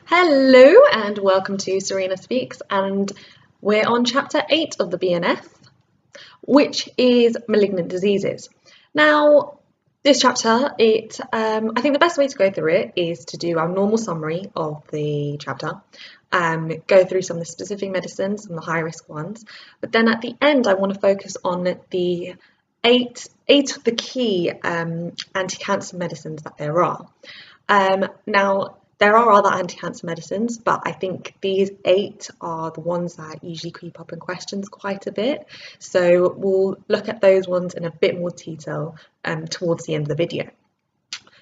Hello and welcome to Sureena Speaks, and we're on chapter 8 of the BNF, which is Malignant Diseases. Now, this chapter, I think the best way to go through it is to do our normal summary of the chapter, go through some of the specific medicines and the high-risk ones, but then at the end I want to focus on the eight of the key anti-cancer medicines that there are. Now, there are other anti-cancer medicines, but I think these 8 are the ones that usually creep up in questions quite a bit. So we'll look at those ones in a bit more detail towards the end of the video.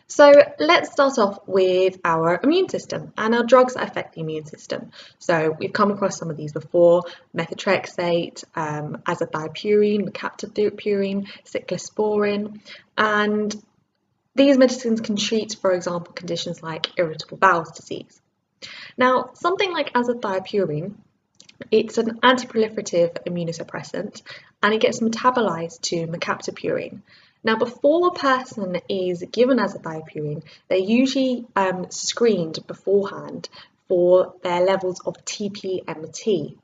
So let's start off with our immune system and our drugs that affect the immune system. So we've come across some of these before: methotrexate, azathioprine, mercaptopurine, cyclosporin, and these medicines can treat, for example, conditions like irritable bowel disease. Now, something like azathioprine, it's an antiproliferative immunosuppressant, and it gets metabolized to mercaptopurine. Now, before a person is given azathioprine, they're usually screened beforehand for their levels of TPMT.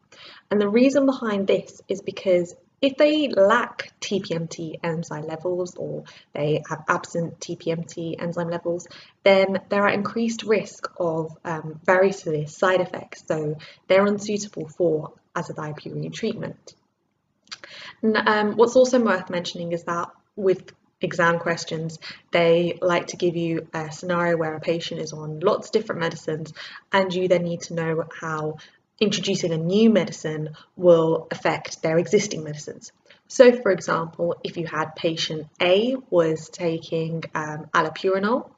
And the reason behind this is because if they lack TPMT enzyme levels, or they have absent TPMT enzyme levels, then they're at increased risk of very severe side effects, so they're unsuitable for azathioprine treatment. And, what's also worth mentioning is that with exam questions, they like to give you a scenario where a patient is on lots of different medicines, and you then need to know how introducing a new medicine will affect their existing medicines. So, for example, if you had patient A was taking allopurinol,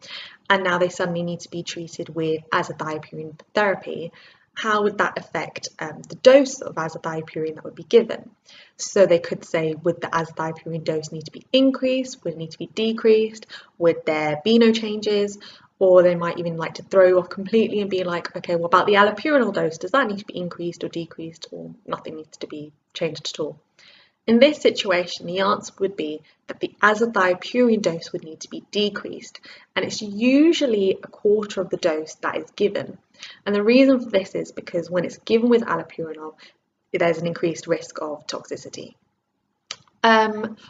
and now they suddenly need to be treated with azathioprine therapy, how would that affect the dose of azathioprine that would be given? So they could say, would the azathioprine dose need to be increased? Would it need to be decreased? Would there be no changes? Or they might even like to throw you off completely and be like, okay, what about the allopurinol dose? Does that need to be increased or decreased, or nothing needs to be changed at all? In this situation, the answer would be that the azathioprine dose would need to be decreased, and it's usually a quarter of the dose that is given. And the reason for this is because when it's given with allopurinol, there's an increased risk of toxicity.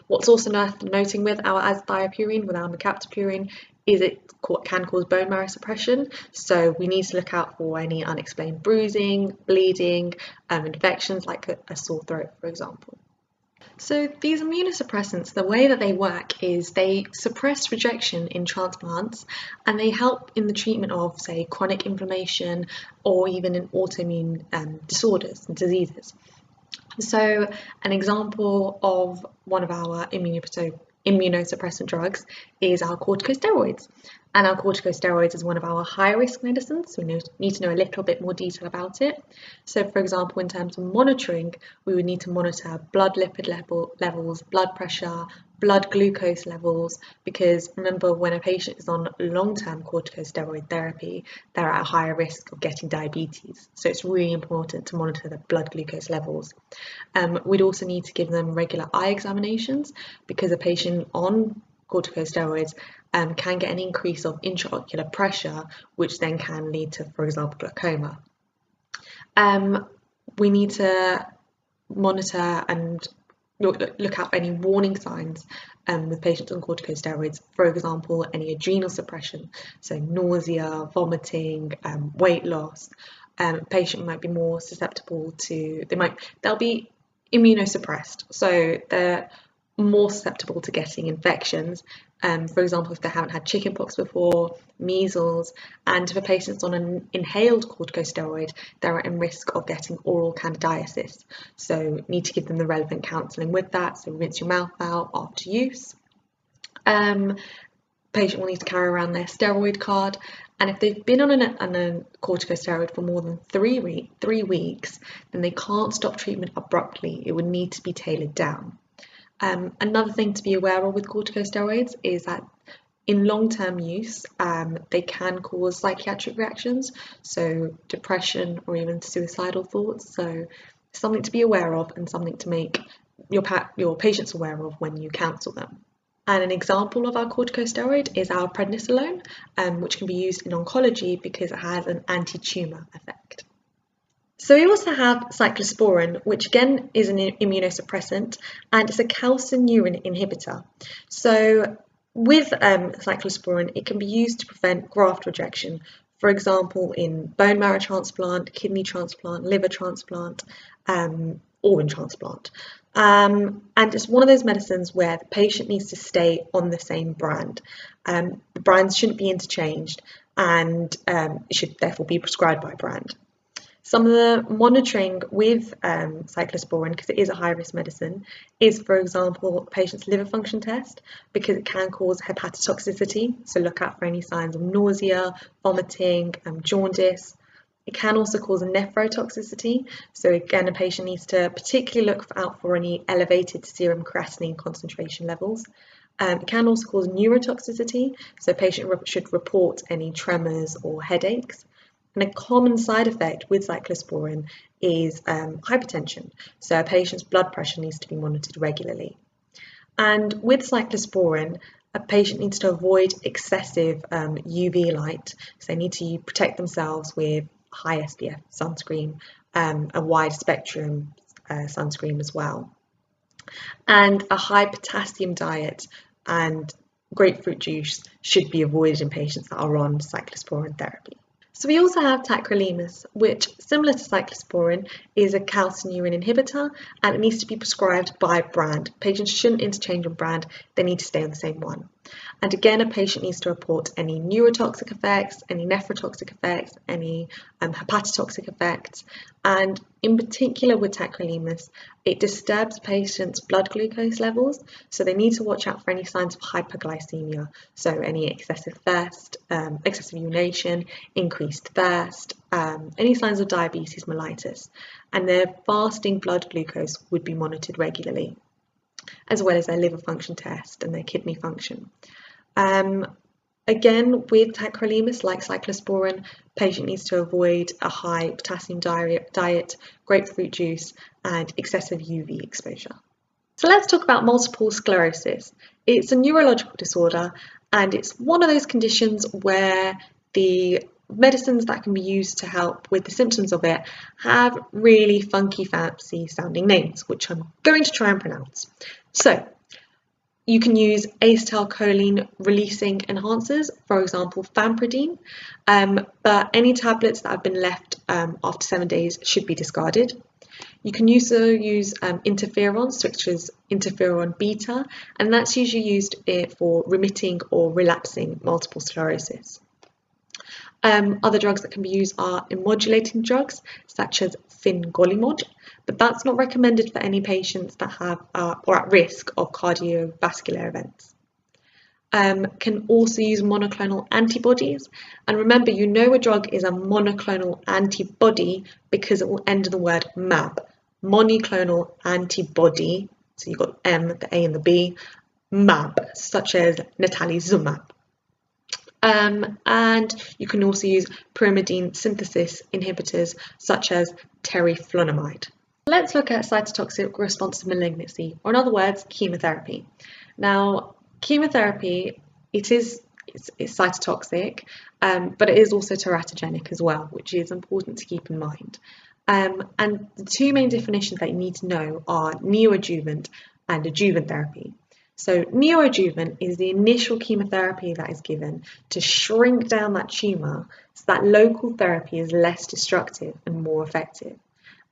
What's also worth noting with our azathioprine, with our mercaptopurine, is it can cause bone marrow suppression, so we need to look out for any unexplained bruising, bleeding, infections like a sore throat, for example. So these immunosuppressants, the way that they work is they suppress rejection in transplants, and they help in the treatment of, say, chronic inflammation or even in autoimmune disorders and diseases. So an example of one of our immunosuppressant drugs is our corticosteroids. And our corticosteroids is one of our high-risk medicines, so we need to know a little bit more detail about it. So, for example, in terms of monitoring, we would need to monitor blood lipid levels, blood pressure, blood glucose levels, because remember, when a patient is on long-term corticosteroid therapy, they're at a higher risk of getting diabetes. So it's really important to monitor the blood glucose levels. We'd also need to give them regular eye examinations, because a patient on corticosteroids can get an increase of intraocular pressure, which then can lead to, for example, glaucoma. We need to monitor and look out for any warning signs with patients on corticosteroids, for example, any adrenal suppression, so nausea, vomiting, weight loss. Patient might be more susceptible to, they'll be immunosuppressed, so they're more susceptible to getting infections. For example, if they haven't had chickenpox before, measles, and for patients on an inhaled corticosteroid, they're at risk of getting oral candidiasis. So need to give them the relevant counselling with that. So rinse your mouth out after use. Patient will need to carry around their steroid card, and if they've been on a corticosteroid for more than 3 weeks, then they can't stop treatment abruptly. It would need to be tailored down. Another thing to be aware of with corticosteroids is that in long-term use, they can cause psychiatric reactions, so depression or even suicidal thoughts. So something to be aware of and something to make your patients aware of when you counsel them. And an example of our corticosteroid is our prednisolone, which can be used in oncology because it has an anti-tumour effect. So we also have cyclosporin, which again is an immunosuppressant, and it's a calcineurin inhibitor. So with cyclosporin, it can be used to prevent graft rejection, for example, in bone marrow transplant, kidney transplant, liver transplant, organ transplant. And it's one of those medicines where the patient needs to stay on the same brand. The brands shouldn't be interchanged, and it should therefore be prescribed by brand. Some of the monitoring with cyclosporin, because it is a high-risk medicine, is, for example, a patient's liver function test, because it can cause hepatotoxicity, so look out for any signs of nausea, vomiting, jaundice. It can also cause a nephrotoxicity, so again, a patient needs to particularly look out for any elevated serum creatinine concentration levels. It can also cause neurotoxicity, so a patient should report any tremors or headaches. And a common side effect with cyclosporin is hypertension, so a patient's blood pressure needs to be monitored regularly. And with cyclosporin, a patient needs to avoid excessive UV light, so they need to protect themselves with high SPF sunscreen, a wide spectrum sunscreen as well. And a high potassium diet and grapefruit juice should be avoided in patients that are on cyclosporin therapy. So we also have tacrolimus, which, similar to cyclosporin, is a calcineurin inhibitor, and it needs to be prescribed by brand. Patients shouldn't interchange on brand, they need to stay on the same one. And again, a patient needs to report any neurotoxic effects, any nephrotoxic effects, any hepatotoxic effects. And in particular with tacrolimus, it disturbs patients' blood glucose levels, so they need to watch out for any signs of hyperglycemia, so any excessive thirst, excessive urination, increased thirst, any signs of diabetes mellitus, and their fasting blood glucose would be monitored regularly, as well as their liver function test and their kidney function. Again, with tacrolimus, like cyclosporin, patient needs to avoid a high potassium diet, grapefruit juice, and excessive UV exposure. So let's talk about multiple sclerosis. It's a neurological disorder, and it's one of those conditions where the medicines that can be used to help with the symptoms of it have really funky, fancy sounding names, which I'm going to try and pronounce. So you can use acetylcholine releasing enhancers, for example, fampridine, but any tablets that have been left after 7 days should be discarded. You can also use interferons, such as interferon beta, and that's usually used for remitting or relapsing multiple sclerosis. Other drugs that can be used are immodulating drugs, such as fingolimod, but that's not recommended for any patients that have or at risk of cardiovascular events. Can also use monoclonal antibodies, and remember, you know a drug is a monoclonal antibody because it will end in the word mab. Monoclonal antibody, so you've got M, the A and the B, mab, such as natalizumab. And you can also use pyrimidine synthesis inhibitors such as teriflunomide. Let's look at cytotoxic response to malignancy, or in other words, chemotherapy. Now, chemotherapy, it's cytotoxic, but it is also teratogenic as well, which is important to keep in mind. And the two main definitions that you need to know are neoadjuvant and adjuvant therapy. So neoadjuvant is the initial chemotherapy that is given to shrink down that tumour so that local therapy is less destructive and more effective.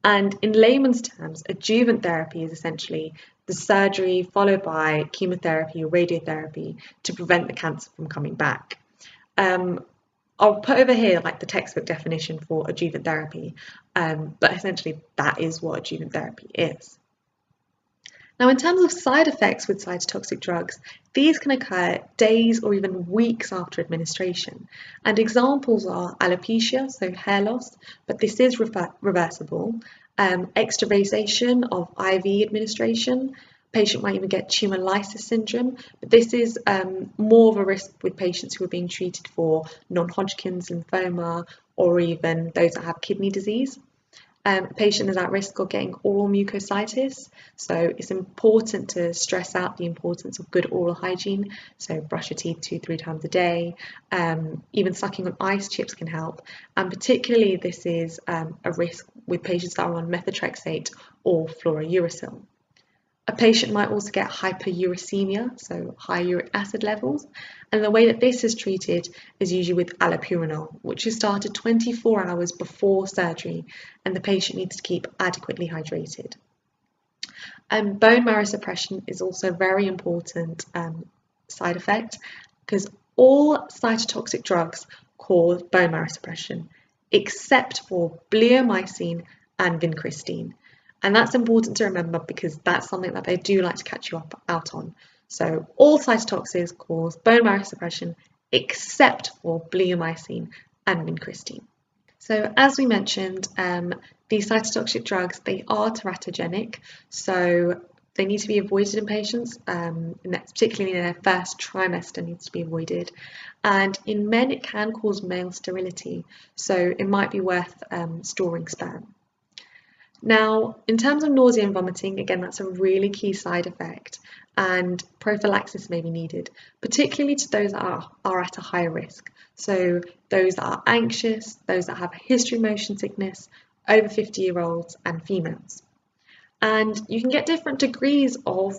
And in layman's terms, adjuvant therapy is essentially the surgery followed by chemotherapy or radiotherapy to prevent the cancer from coming back. I'll put over here like the textbook definition for adjuvant therapy, but essentially that is what adjuvant therapy is. Now, in terms of side effects with cytotoxic drugs, these can occur days or even weeks after administration. And examples are alopecia, so hair loss, but this is reversible, extravasation of IV administration. Patient might even get tumor lysis syndrome, but this is more of a risk with patients who are being treated for non-Hodgkin's lymphoma or even those that have kidney disease. A patient is at risk of getting oral mucositis, so it's important to stress out the importance of good oral hygiene. So brush your teeth 2-3 times a day. Even sucking on ice chips can help, and particularly this is a risk with patients that are on methotrexate or fluorouracil. A patient might also get hyperuricemia, so high uric acid levels, and the way that this is treated is usually with allopurinol, which is started 24 hours before surgery, and the patient needs to keep adequately hydrated. Bone marrow suppression is also a very important side effect, because all cytotoxic drugs cause bone marrow suppression, except for bleomycin and vincristine. And that's important to remember because that's something that they do like to catch you out on. So all cytotoxics cause bone marrow suppression except for bleomycin and vincristine. So as we mentioned, these cytotoxic drugs, they are teratogenic, so they need to be avoided in patients, particularly in their first trimester needs to be avoided. And in men, it can cause male sterility, so it might be worth storing sperm. Now, in terms of nausea and vomiting, again, that's a really key side effect, and prophylaxis may be needed, particularly to those that are at a high risk. So those that are anxious, those that have a history of motion sickness, over 50-year-olds and females. And you can get different degrees of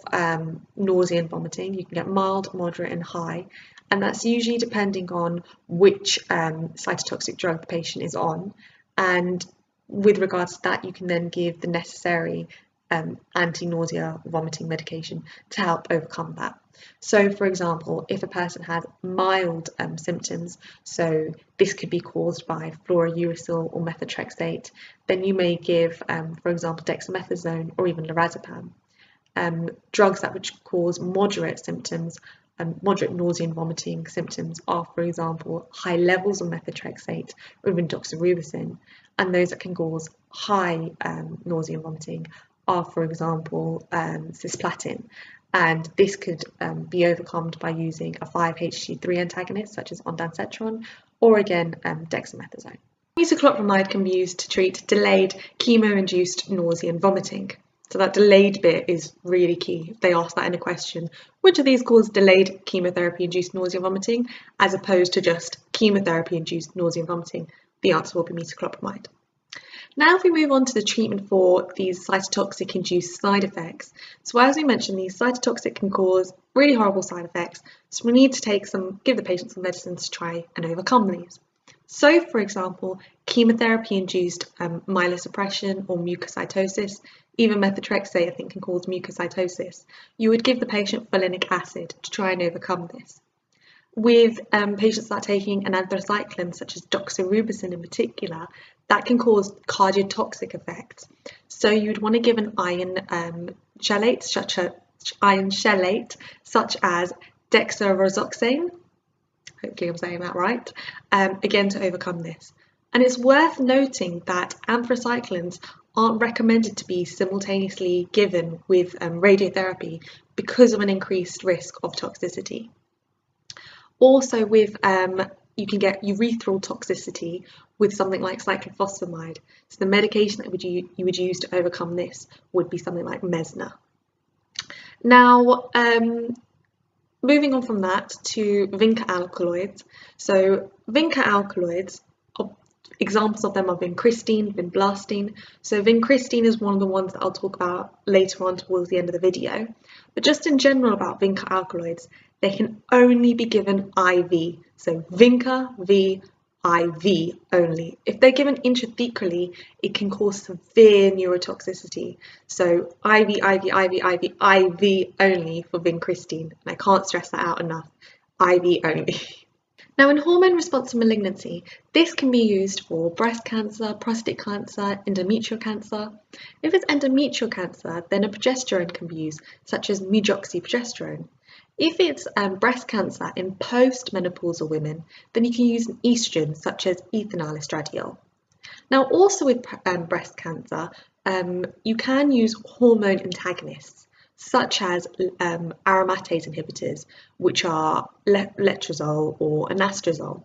nausea and vomiting. You can get mild, moderate and high, and that's usually depending on which cytotoxic drug the patient is on. And with regards to that, you can then give the necessary anti-nausea vomiting medication to help overcome that. So for example, if a person has mild symptoms, so this could be caused by fluorouracil or methotrexate, then you may give, for example, dexamethasone or even lorazepam. Drugs that would cause moderate symptoms, moderate nausea and vomiting symptoms are, for example, high levels of methotrexate or even doxorubicin, and those that can cause high nausea and vomiting are, for example, cisplatin, and this could be overcome by using a 5-HT3 antagonist such as ondansetron or again dexamethasone. Metoclopramide can be used to treat delayed chemo-induced nausea and vomiting. So that delayed bit is really key. If they ask that in a question, which of these cause delayed chemotherapy-induced nausea and vomiting, as opposed to just chemotherapy-induced nausea and vomiting, the answer will be metoclopramide. Now if we move on to the treatment for these cytotoxic-induced side effects. So as we mentioned, these cytotoxic can cause really horrible side effects, so we need to give the patient some medicines to try and overcome these. So for example, chemotherapy-induced myelosuppression or mucositosis, even methotrexate I think can cause mucositosis. You would give the patient folinic acid to try and overcome this. With patients that are taking an anthracycline, such as doxorubicin in particular, that can cause cardiotoxic effects. So you'd want to give an iron chelate, such as dexaroxane, hopefully I'm saying that right, again to overcome this. And it's worth noting that anthracyclines aren't recommended to be simultaneously given with radiotherapy because of an increased risk of toxicity. Also with you can get urethral toxicity with something like cyclophosphamide. So the medication that you would use to overcome this would be something like Mesna. Now, moving on from that to Vinca alkaloids. So Vinca alkaloids, examples of them are vincristine, vinblastine. So vincristine is one of the ones that I'll talk about later on towards the end of the video. But just in general about Vinca alkaloids, they can only be given IV. So Vinca V IV only. If they're given intrathecally, it can cause severe neurotoxicity. So IV, IV, IV, IV, IV only for vincristine. And I can't stress that out enough. IV only. Now in hormone responsive malignancy, this can be used for breast cancer, prostate cancer, endometrial cancer. If it's endometrial cancer, then a progesterone can be used, such as medroxyprogesterone. If it's breast cancer in postmenopausal women, then you can use an estrogen, such as ethinyl estradiol. Now also with breast cancer, you can use hormone antagonists, such as aromatase inhibitors, which are letrozole or anastrozole.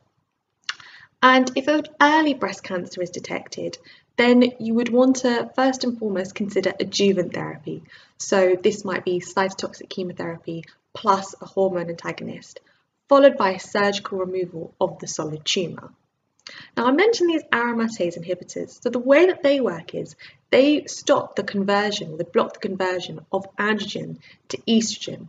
And if an early breast cancer is detected, then you would want to first and foremost consider adjuvant therapy. So this might be cytotoxic chemotherapy plus a hormone antagonist, followed by surgical removal of the solid tumour. Now I mentioned these aromatase inhibitors, so the way that they work is they stop the conversion, or they block the conversion of androgen to estrogen,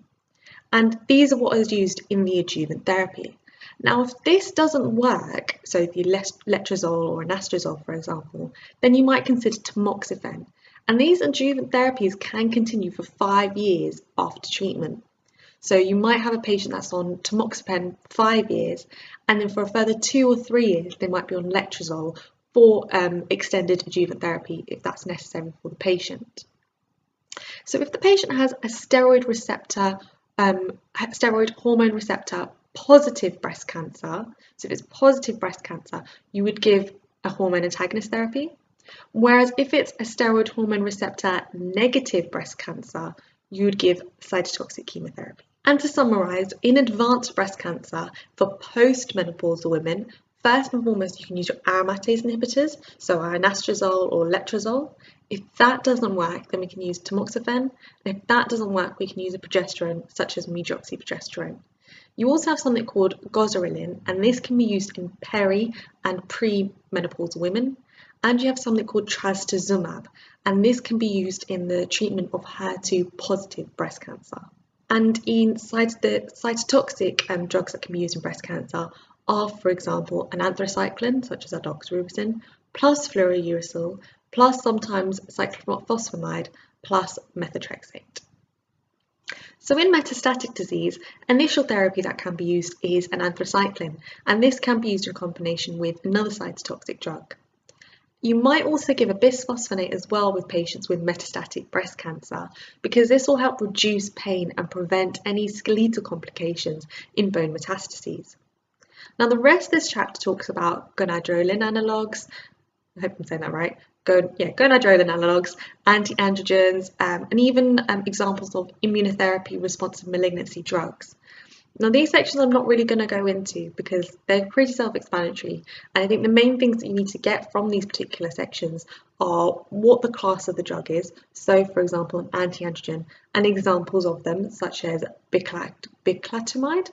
and these are what is used in the adjuvant therapy. Now, if this doesn't work, so the letrozole or anastrozole, for example, then you might consider tamoxifen. And these adjuvant therapies can continue for 5 years after treatment. So you might have a patient that's on tamoxifen 5 years, and then for a further 2 or 3 years, they might be on letrozole for extended adjuvant therapy if that's necessary for the patient. So if the patient has a steroid hormone receptor positive breast cancer, so if it's positive breast cancer, you would give a hormone antagonist therapy. Whereas if it's a steroid hormone receptor negative breast cancer, you would give cytotoxic chemotherapy. And to summarise, in advanced breast cancer for postmenopausal women, first and foremost, you can use your aromatase inhibitors, so anastrozole or letrozole. If that doesn't work, then we can use tamoxifen. And if that doesn't work, we can use a progesterone, such as medroxyprogesterone. You also have something called goserelin, and this can be used in peri and pre-menopausal women. And you have something called trastuzumab, and this can be used in the treatment of HER2-positive breast cancer. And in the cytotoxic drugs that can be used in breast cancer are, for example, an anthracycline, such as doxorubicin, plus fluorouracil, plus sometimes cyclophosphamide, plus methotrexate. So in metastatic disease, initial therapy that can be used is an anthracycline, and this can be used in combination with another cytotoxic drug. You might also give a bisphosphonate as well with patients with metastatic breast cancer, because this will help reduce pain and prevent any skeletal complications in bone metastases. Now the rest of this chapter talks about gonadrolin analogues, I hope I'm saying that right, gonadrolin analogues, anti-androgens, and even examples of immunotherapy responsive malignancy drugs. Now these sections I'm not really going to go into because they're pretty self-explanatory, and I think the main things that you need to get from these particular sections are what the class of the drug is, so for example an anti-androgen, and examples of them such as bicalutamide,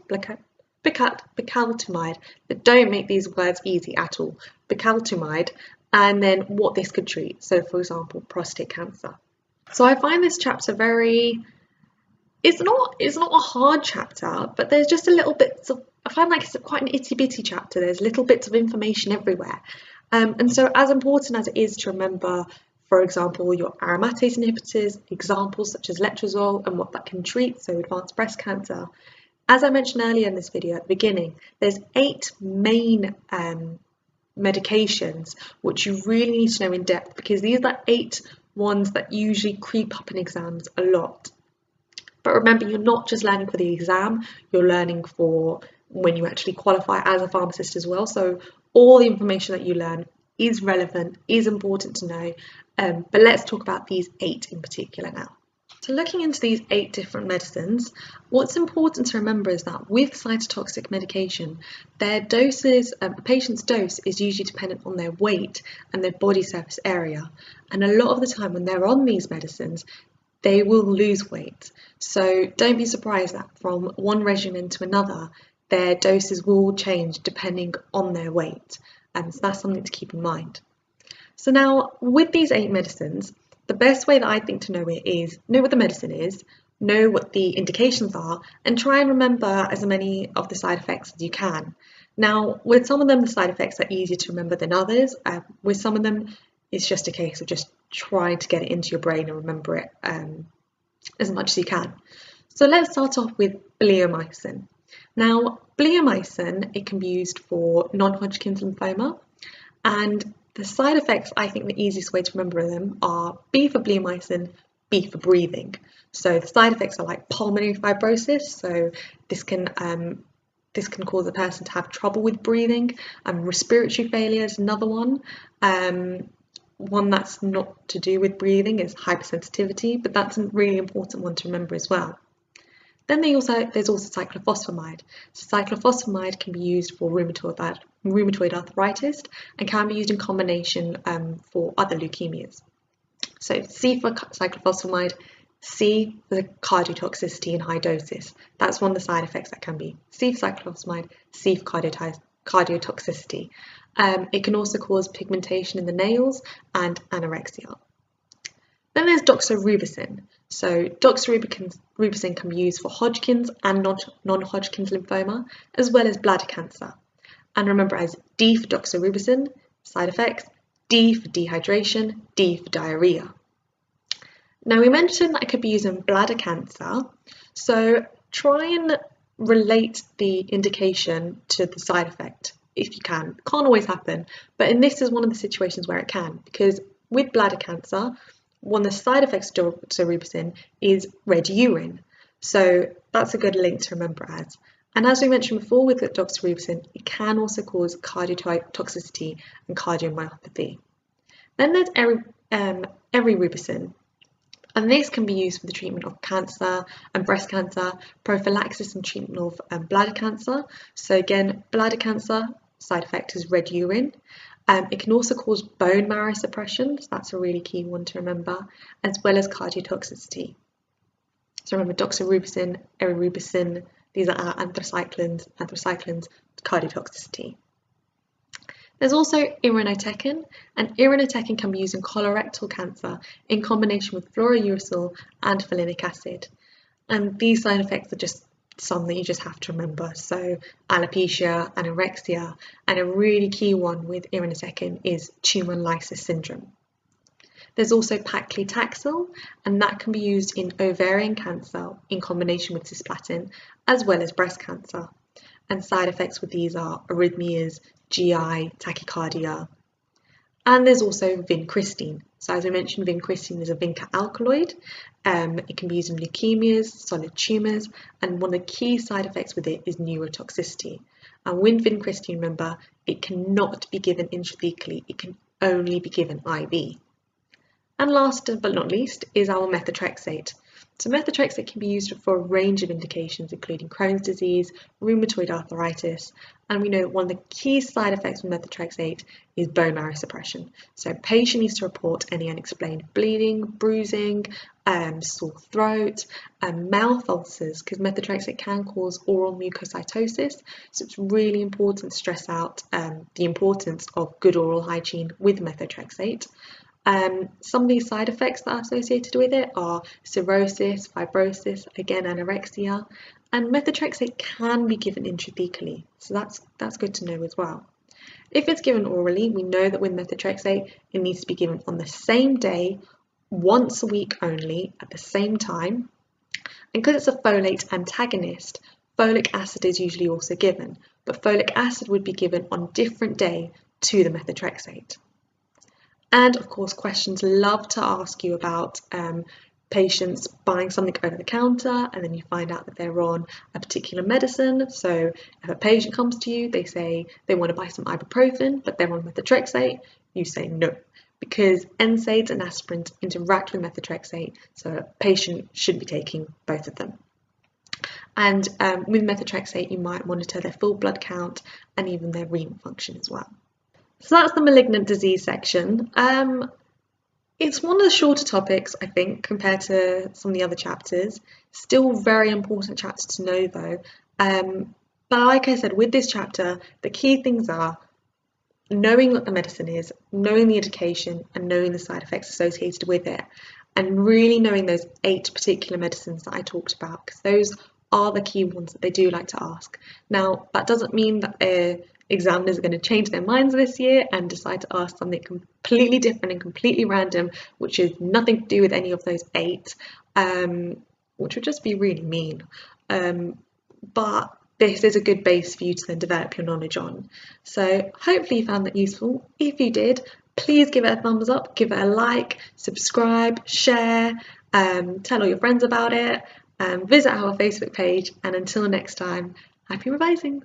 don't make these words easy at all, bicalutamide, and then what this could treat, so for example prostate cancer. So I find this chapter it's not a hard chapter, but there's just a little bits of, I find like it's quite an itty bitty chapter, there's little bits of information everywhere. And so as important as it is to remember, for example, your aromatase inhibitors, examples such as letrozole and what that can treat, so advanced breast cancer, as I mentioned earlier in this video at the beginning, there's 8 main medications which you really need to know in depth, because these are 8 ones that usually creep up in exams a lot. But remember, you're not just learning for the exam, you're learning for when you actually qualify as a pharmacist as well. So all the information that you learn is relevant, is important to know. But let's talk about these 8 in particular now. So looking into these 8 different medicines, what's important to remember is that with cytotoxic medication, their doses, a patient's dose is usually dependent on their weight and their body surface area. And a lot of the time when they're on these medicines, they will lose weight. So don't be surprised that from one regimen to another, their doses will change depending on their weight. So that's something to keep in mind. So now with these 8 medicines, the best way that I think to know it is know what the medicine is, know what the indications are, and try and remember as many of the side effects as you can. Now, with some of them, the side effects are easier to remember than others. With some of them, it's just a case of just trying to get it into your brain and remember it as much as you can. So let's start off with bleomycin. Now, bleomycin, it can be used for non-Hodgkin's lymphoma, and the side effects, I think the easiest way to remember them are B for bleomycin, B for breathing. So the side effects are like pulmonary fibrosis, so this can cause a person to have trouble with breathing, and respiratory failure is another one. One that's not to do with breathing is hypersensitivity, but that's a really important one to remember as well. Then there's also cyclophosphamide. So cyclophosphamide can be used for rheumatoid arthritis and can be used in combination for other leukemias. So C for cyclophosphamide, C for the cardiotoxicity in high doses. That's one of the side effects that can be C for cyclophosphamide, C for cardiotoxicity. It can also cause pigmentation in the nails and anorexia. Then there's doxorubicin. So doxorubicin can be used for Hodgkin's and non-Hodgkin's lymphoma, as well as bladder cancer. And remember, as D for doxorubicin, side effects, D for dehydration, D for diarrhea. Now we mentioned that it could be used in bladder cancer, so try and relate the indication to the side effect if you can. It can't always happen, but in this is one of the situations where it can, because with bladder cancer, one of the side effects of doxorubicin is red urine. So that's a good link to remember as. And as we mentioned before with doxorubicin, it can also cause cardiotoxicity and cardiomyopathy. Then there's erirubicin, and this can be used for the treatment of cancer and breast cancer, prophylaxis and treatment of bladder cancer. So again, bladder cancer, side effect is red urine. It can also cause bone marrow suppression, so that's a really key one to remember, as well as cardiotoxicity. So remember, doxorubicin, erirubicin, these are our anthracyclines, cardiotoxicity. There's also irinotecan, and irinotecan can be used in colorectal cancer in combination with fluorouracil and folinic acid. And these side effects are just some that you just have to remember. So alopecia, anorexia, and a really key one with irinotecan is tumor lysis syndrome. There's also paclitaxel, and that can be used in ovarian cancer in combination with cisplatin, as well as breast cancer. And side effects with these are arrhythmias, GI, tachycardia. And there's also vincristine. So as I mentioned, vincristine is a Vinca alkaloid. It can be used in leukemias, solid tumours, and one of the key side effects with it is neurotoxicity. And with vincristine, remember, it cannot be given intrathecally, it can only be given IV. And last but not least is our methotrexate. So methotrexate can be used for a range of indications, including Crohn's disease, rheumatoid arthritis, and we know one of the key side effects with methotrexate is bone marrow suppression. So a patient needs to report any unexplained bleeding, bruising, sore throat, mouth ulcers, because methotrexate can cause oral mucositis. So it's really important to stress out the importance of good oral hygiene with methotrexate. Some of these side effects that are associated with it are cirrhosis, fibrosis, again anorexia, and methotrexate can be given intrathecally, so that's good to know as well. If it's given orally, we know that with methotrexate it needs to be given on the same day, once a week only, at the same time, and because it's a folate antagonist, folic acid is usually also given, but folic acid would be given on a different day to the methotrexate. And of course, questions love to ask you about patients buying something over the counter and then you find out that they're on a particular medicine. So if a patient comes to you, they say they want to buy some ibuprofen, but they're on methotrexate, you say no, because NSAIDs and aspirins interact with methotrexate, so a patient should be taking both of them. And with methotrexate, you might monitor their full blood count and even their renal function as well. So that's the malignant disease section. It's one of the shorter topics, I think, compared to some of the other chapters. Still very important chapter to know though. But like I said, with this chapter, the key things are knowing what the medicine is, knowing the indication, and knowing the side effects associated with it, and really knowing those 8 particular medicines that I talked about, because those are the key ones that they do like to ask. Now, that doesn't mean that examiners are going to change their minds this year and decide to ask something completely different and completely random, which is nothing to do with any of those 8, which would just be really mean. But this is a good base for you to then develop your knowledge on. So hopefully you found that useful. If you did, please give it a thumbs up, give it a like, subscribe, share, tell all your friends about it, visit our Facebook page, and until next time, happy revisings.